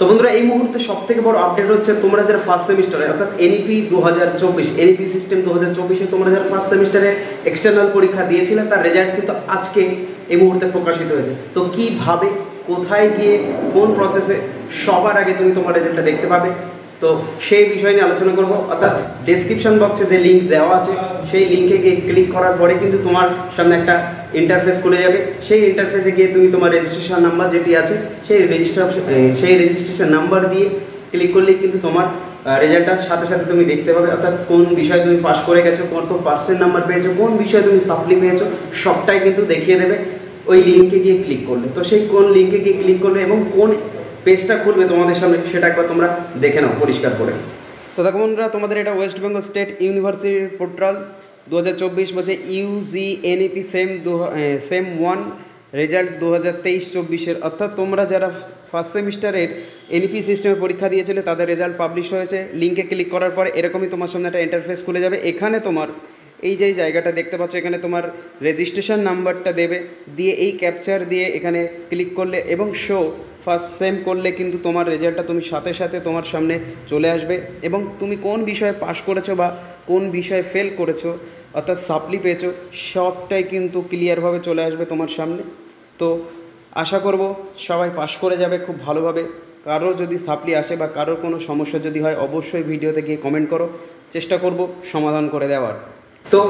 তো বন্ধুরা এই মুহূর্তে সবথেকে বড় আপডেট হচ্ছে তোমরা যারা ফার্স্ট সেমিস্টারে অর্থাৎ এনইপি 2024 এনইপি সিস্টেম 2024 তোমরা যারা ফার্স্ট সেমিস্টারে এক্সটার্নাল পরীক্ষা দিয়েছিলে তার রেজাল্ট কিন্তু আজকে এই মুহূর্তে প্রকাশিত হয়েছে। তো কিভাবে, কোথায় গিয়ে, কোন প্রসেসে সবার আগে তুমি তোমার রেজাল্টটা দেখতে পাবে, তো সেই বিষয় নিয়ে আলোচনা করব। অর্থাৎ ডেসক্রিপশন বক্সে যে লিঙ্ক দেওয়া আছে সেই লিঙ্কে গিয়ে ক্লিক করার পরে কিন্তু তোমার সামনে একটা ইন্টারফেস খুলে যাবে। সেই ইন্টারফেসে গিয়ে তুমি তোমার রেজিস্ট্রেশন নাম্বার যেটি আছে সেই রেজিস্ট্রেশন নাম্বার দিয়ে ক্লিক করলেই কিন্তু তোমার রেজাল্টটার সাথে সাথে তুমি দেখতে পাবে। অর্থাৎ কোন বিষয়ে তুমি পাস করে গেছো, কত পার্সেন্ট নাম্বার পেয়েছো, কোন বিষয়ে তুমি সাপ্লি পেয়েছো, সবটাই কিন্তু দেখিয়ে দেবে ওই লিঙ্কে গিয়ে ক্লিক করলে। তো সেই কোন লিঙ্কে গিয়ে ক্লিক করলে এবং কোন পেজটা খুলবে তোমাদের সামনে সেটা একবার তোমরা দেখে নাও পরিষ্কার করে। তো দেখো বন্ধুরা, তোমাদের এটা ওয়েস্ট বেঙ্গল স্টেট ইউনিভার্সিটির পোর্টাল 2024 বলছে ইউজিএনইপি সেম 1 রেজাল্ট 2023-24। অর্থাৎ তোমরা যারা ফার্স্ট সেমিস্টারের এনইপি সিস্টেমে পরীক্ষা দিয়েছিলে তাদের রেজাল্ট পাবলিশ হয়েছে। লিঙ্কে ক্লিক করার পরে এরকমই তোমার সামনে একটা ইন্টারফেস খুলে যাবে। এখানে তোমার এই যে জায়গাটা দেখতে পাচ্ছ, এখানে তোমার রেজিস্ট্রেশন নাম্বারটা দেবে, দিয়ে এই ক্যাপচার দিয়ে এখানে ক্লিক করলে এবং শো ফার্স্ট সেম করলে কিন্তু তোমার রেজাল্টটা তুমি সাথে সাথে তোমার সামনে চলে আসবে। এবং তুমি কোন বিষয়ে পাস করেছো বা কোন বিষয়ে ফেল করেছো অর্থাৎ সাপ্লি পেয়েছো সবটাই কিন্তু ক্লিয়ারভাবে চলে আসবে তোমার সামনে। তো আশা করব সবাই পাস করে যাবে খুব ভালোভাবে। কারো যদি সাপ্লি আসে বা কারোর কোনো সমস্যা যদি হয় অবশ্যই ভিডিওতে গিয়ে কমেন্ট করো, চেষ্টা করব সমাধান করে দেওয়ার। তো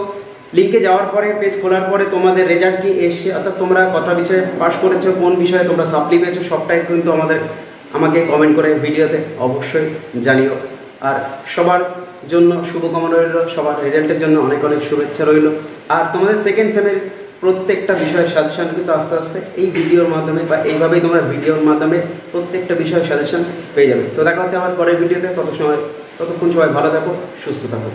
লিঙ্কে যাওয়ার পরে পেজ খোলার পরে তোমাদের রেজাল্ট কি এসছে, অর্থাৎ তোমরা কত বিষয়ে পাস করেছো, কোন বিষয়ে তোমরা সাপ্লি পেয়েছো সবটাই কিন্তু আমাকে কমেন্ট করে ভিডিওতে অবশ্যই জানিও। আর সবার জন্য শুভকামনা রইল, সবার রেজাল্টের জন্য অনেক অনেক শুভেচ্ছা রইল। আর তোমাদের সেকেন্ড সেমের প্রত্যেকটা বিষয়ের সাজেশন কিন্তু আস্তে আস্তে এই ভিডিওর মাধ্যমে বা এইভাবেই তোমরা ভিডিওর মাধ্যমে প্রত্যেকটা বিষয়ের সাজেশন পেয়ে যাবে। তো দেখা হচ্ছে আমার পরের ভিডিওতে। ততক্ষণ সবাই ভালো থাকো, সুস্থ থাকো।